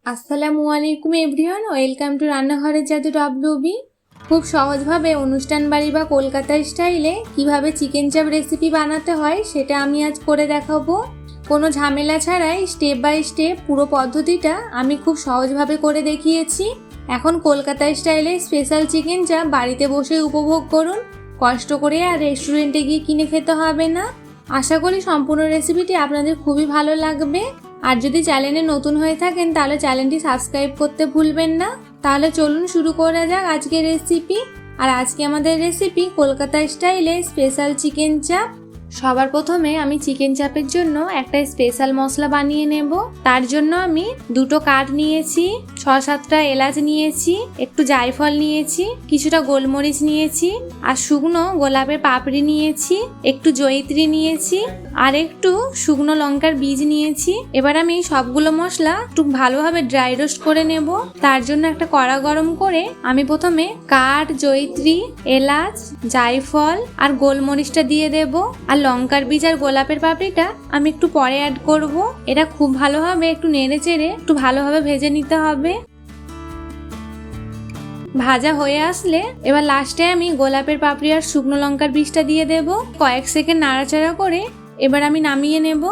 আসসালামু আলাইকুম everyone, welcome to রান্নাঘরের জাদু ডব্লিউবি। খুব সহজভাবে অনুষ্ঠান বাড়ি বা কলকাতা স্টাইলে কিভাবে চিকেন চাপ রেসিপি বানাতে হয় সেটা আমি আজ করে দেখাবো। কোনো ঝামেলা ছাড়াই স্টেপ বাই স্টেপ পুরো পদ্ধতিটা আমি খুব সহজভাবে করে দেখিয়েছি। এখন কলকাতা স্টাইলে স্পেশাল চিকেন চাপ বাড়িতে বসে উপভোগ করুন, কষ্ট করে আর রেস্টুরেন্টে গিয়ে কিনে খেতে হবে না। আশা করি সম্পূর্ণ রেসিপিটি আপনাদের খুবই ভালো লাগবে। আর যদি চ্যানেলে নতুন হয়ে থাকেন তাহলে চ্যানেলটি সাবস্ক্রাইব করতে ভুলবেন না। তাহলে চলুন শুরু করা যাক আজকের রেসিপি। আর আজকে আমাদের রেসিপি কলকাতা স্টাইলে স্পেশাল চিকেন চাপ। সবার প্রথমে আমি চিকেন চাপের জন্য একটা স্পেশাল মশলা বানিয়ে নেব। তার জন্য আমি দুটো কাঠ নিয়েছি, 6-7টা এলাচ নিয়েছি, একটু জায়ফল নিয়েছি, কিছুটা গোলমরিচ নিয়েছি, আর শুকনো গোলাপের পাপড়ি নিয়েছি, একটু জয়িত্রী নিয়েছি, আর একটু শুকনো লঙ্কার বীজ নিয়েছি। এবার আমি সবগুলো মশলা একটু ভালোভাবে ড্রাই রোস্ট করে নেব। তার জন্য একটা কড়া গরম করে আমি প্রথমে কাঠ, জয়িত্রী, এলাচ, জায়ফল আর গোলমরিচটা দিয়ে দেব। আর লঙ্কার বীজ আর গোলাপের পাপড়িটা আমি একটু পরে অ্যাড করব। এটা খুব ভালোভাবে একটু নেড়ে চেড়ে একটু ভালোভাবে ভেজে নিতে হবে। ভাজা হয়ে আসলে এবার লাস্টে আমি গোলাপের পাপড়ি আর শুকনো লঙ্কার বীজটা দিয়ে দেব। কয়েক সেকেন্ড নাড়াচাড়া করে এবার আমি নামিয়ে নেব।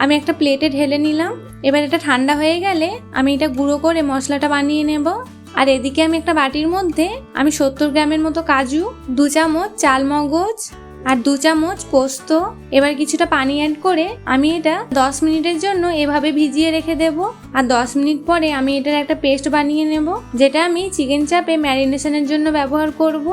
আমি একটা প্লেটে ঢেলে নিলাম। এবার এটা ঠান্ডা হয়ে গেলে আমি এটা গুঁড়ো করে মশলাটা বানিয়ে নেব। আর এদিকে আমি একটা বাটির মধ্যে আমি 70 গ্রামের মতো কাজু, 2 চামচ চালমগজ আর 2 চামচ পোস্ত, এবার কিছুটা পানি অ্যাড করে আমি এটা 10 মিনিটের জন্য এভাবে ভিজিয়ে রেখে দেব। আর 10 মিনিট পরে আমি এটার একটা পেস্ট বানিয়ে নেব, যেটা আমি চিকেন চাপে ম্যারিনেশনের জন্য ব্যবহার করব।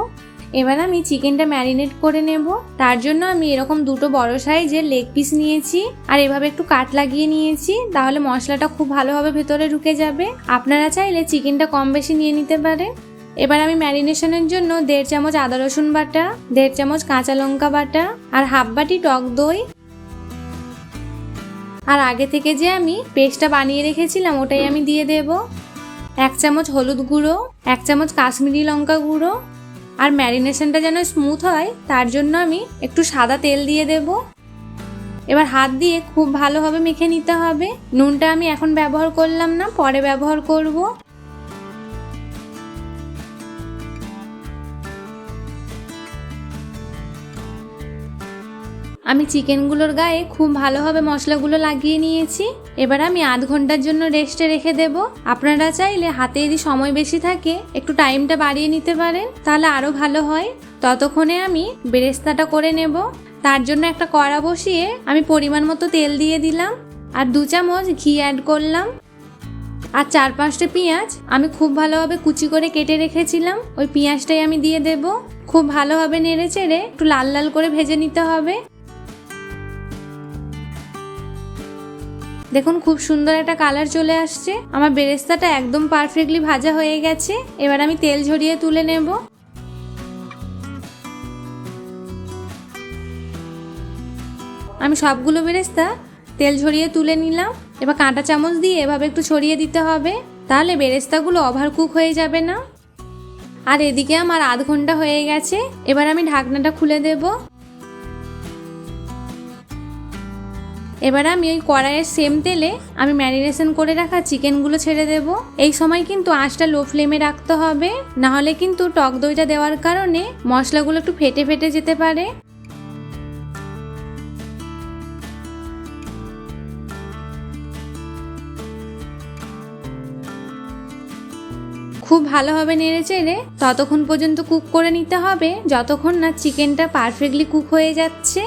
এবার আমি চিকেনটা ম্যারিনেট করে নেব। তার জন্য আমি এরকম দুটো বড় সাইজের লেগ পিস নিয়েছি আর এভাবে একটু কাট লাগিয়ে নিয়েছি, তাহলে মশলাটা খুব ভালোভাবে ভেতরে ঢুকে যাবে। আপনারা চাইলে চিকেনটা কম বেশি নিয়ে নিতে পারে। এবার আমি ম্যারিনেশনের জন্য 1.5 চামচ আদা রসুন বাটা, 1.5 চামচ কাঁচা লঙ্কা বাটা আর হাফ বাটি টক দই, আর আগে থেকে যে আমি পেস্টটা বানিয়ে রেখেছিলাম ওটাই আমি দিয়ে দেব। 1 চামচ হলুদ গুঁড়ো, 1 চামচ কাশ্মীরি লঙ্কা গুঁড়ো, আর ম্যারিনেশনটা যেন স্মুথ হয় তার জন্য আমি একটু সাদা তেল দিয়ে দেব। এবার হাত দিয়ে খুব ভালোভাবে মেখে নিতে হবে। নুনটা আমি এখন ব্যবহার করলাম না, পরে ব্যবহার করব। আমি চিকেনগুলোর গায়ে খুব ভালোভাবে মশলাগুলো লাগিয়ে নিয়েছি। এবার আমি আধ ঘন্টার জন্য রেস্টে রেখে দেব। আপনারা চাইলে হাতে যদি সময় বেশি থাকে একটু টাইমটা বাড়িয়ে নিতে পারেন, তাহলে আরও ভালো হয়। ততক্ষণে আমি বেরেস্তাটা করে নেব। তার জন্য একটা কড়া বসিয়ে আমি পরিমাণ মতো তেল দিয়ে দিলাম আর 2 চামচ ঘি অ্যাড করলাম। আর 4-5টা পেঁয়াজ আমি খুব ভালোভাবে কুচি করে কেটে রেখেছিলাম, ওই পেঁয়াজটাই আমি দিয়ে দেব। খুব ভালোভাবে নেড়ে চেড়ে একটু লাল লাল করে ভেজে নিতে হবে। দেখুন খুব সুন্দর একটা কালার চলে আসছে। আমার বেরেস্তাটা একদম পারফেক্টলি ভাজা হয়ে গেছে। এবার আমি তেল ঝরিয়ে তুলে নেব। আমি সবগুলো বেরেস্তা তেল ঝরিয়ে তুলে নিলাম। এবার কাঁটা চামচ দিয়ে এভাবে একটু ছড়িয়ে দিতে হবে, তাহলে বেরেস্তাগুলো ওভারকুক হয়ে যাবে না। আর এদিকে আমার আধ ঘন্টা হয়ে গেছে। এবার আমি ঢাকনাটা খুলে দেব। এবার আমি ওই কড়াইয়ের সেম তেলে আমি ম্যারিনেশন করে রাখা চিকেনগুলো ছেড়ে দেব। এই সময় কিন্তু আঁচটা লো ফ্লেমে রাখতে হবে, না হলে কিন্তু টক দইটা দেওয়ার কারণে মশলাগুলো একটু ফেটে ফেটে যেতে পারে। খুব ভালোভাবে নেড়ে চেড়ে ততক্ষণ পর্যন্ত কুক করে নিতে হবে যতক্ষণ না চিকেনটা পারফেক্টলি কুক হয়ে যাচ্ছে।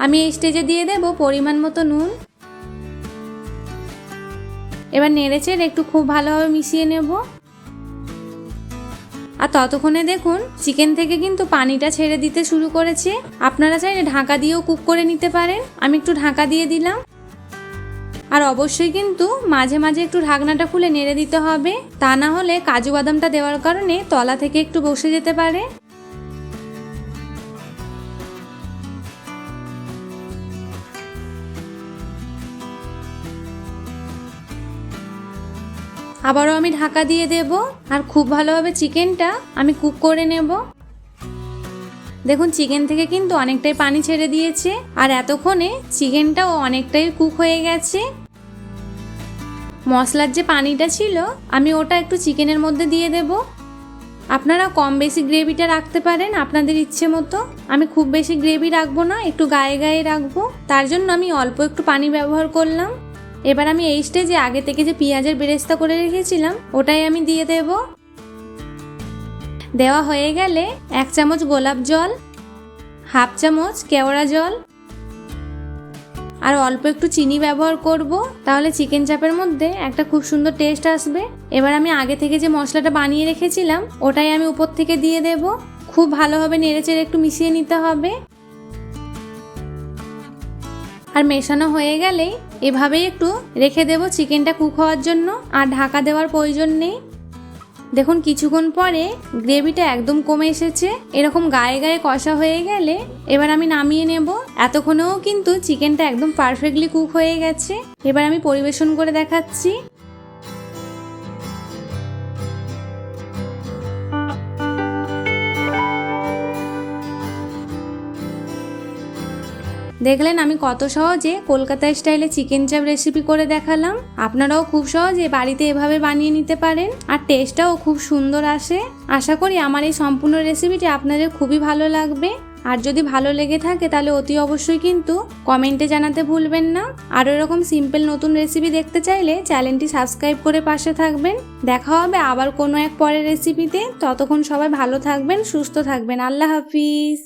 আমি এই স্টেজে দিয়ে দেব পরিমাণ মতো নুন। এবার নেড়ে চেড়ে একটু খুব ভালোভাবে মিশিয়ে নেব। আর ততক্ষণে দেখুন চিকেন থেকে কিন্তু পানিটা ছেড়ে দিতে শুরু করেছে। আপনারা চাইলে ঢাকা দিয়েও কুক করে নিতে পারেন। আমি একটু ঢাকা দিয়ে দিলাম। আর অবশ্যই কিন্তু মাঝে মাঝে একটু ঢাকনাটা খুলে নেড়ে দিতে হবে, তা না হলে কাজু বাদামটা দেওয়ার কারণে তলা থেকে একটু বসে যেতে পারে। আবারও আমি ঢাকা দিয়ে দেব আর খুব ভালোভাবে চিকেনটা আমি কুক করে নেব। দেখুন চিকেন থেকে কিন্তু অনেকটাই পানি ছেড়ে দিয়েছে, আর এতক্ষণে চিকেনটাও অনেকটাই কুক হয়ে গেছে। মশলার যে পানিটা ছিল আমি ওটা একটু চিকেনের মধ্যে দিয়ে দেব। আপনারা কম বেশি গ্রেভিটা রাখতে পারেন আপনাদের ইচ্ছে মতো। আমি খুব বেশি গ্রেভি রাখবো না, একটু গায়ে গায়ে রাখবো, তার জন্য আমি অল্প একটু পানি ব্যবহার করলাম। এবার আমি এই স্টেজে আগে থেকে যে পেঁয়াজের বেরেস্তা করে রেখেছিলাম ওটাই আমি দিয়ে দেব। দেওয়া হয়ে গেলে 1 চামচ গোলাপ জল, 1/2 চামচ কেওড়া জল আর অল্প একটু চিনি ব্যবহার করব, তাহলে চিকেন চাপের মধ্যে একটা খুব সুন্দর টেস্ট আসবে। এবার আমি আগে থেকে যে মশলাটা বানিয়ে রেখেছিলাম ওটাই আমি উপর থেকে দিয়ে দেব। খুব ভালোভাবে নেড়েচেড়ে একটু মিশিয়ে নিতে হবে। আর মেশানো হয়ে গেলেই এভাবেই একটু রেখে দেব চিকেনটা কুক হওয়ার জন্য, আর ঢাকা দেওয়ার প্রয়োজন নেই। দেখুন কিছুক্ষণ পরে গ্রেভিটা একদম কমে এসেছে, এরকম গায়ে গায়ে কষা হয়ে গেলে এবার আমি নামিয়ে নেব। এতক্ষণেও কিন্তু চিকেনটা একদম পারফেক্টলি কুক হয়ে গেছে। এবার আমি পরিবেশন করে দেখাচ্ছি। দেখলেন আমি কত সহজে কলকাতা স্টাইলে চিকেন চাপ রেসিপি করে দেখালাম। আপনারাও খুব সহজে বাড়িতে এভাবে বানিয়ে নিতে পারেন, আর টেস্টটাও খুব সুন্দর আসে। আশা করি আমার এই সম্পূর্ণ রেসিপিটি আপনাদের খুবই ভালো লাগবে। আর যদি ভালো লেগে থাকে তাহলে অতি অবশ্যই কিন্তু কমেন্টে জানাতে ভুলবেন না। আরও এরকম সিম্পল নতুন রেসিপি দেখতে চাইলে চ্যানেলটি সাবস্ক্রাইব করে পাশে থাকবেন। দেখা হবে আবার কোনো এক পরের রেসিপিতে। ততক্ষণ সবাই ভালো থাকবেন, সুস্থ থাকবেন। আল্লাহ হাফিজ।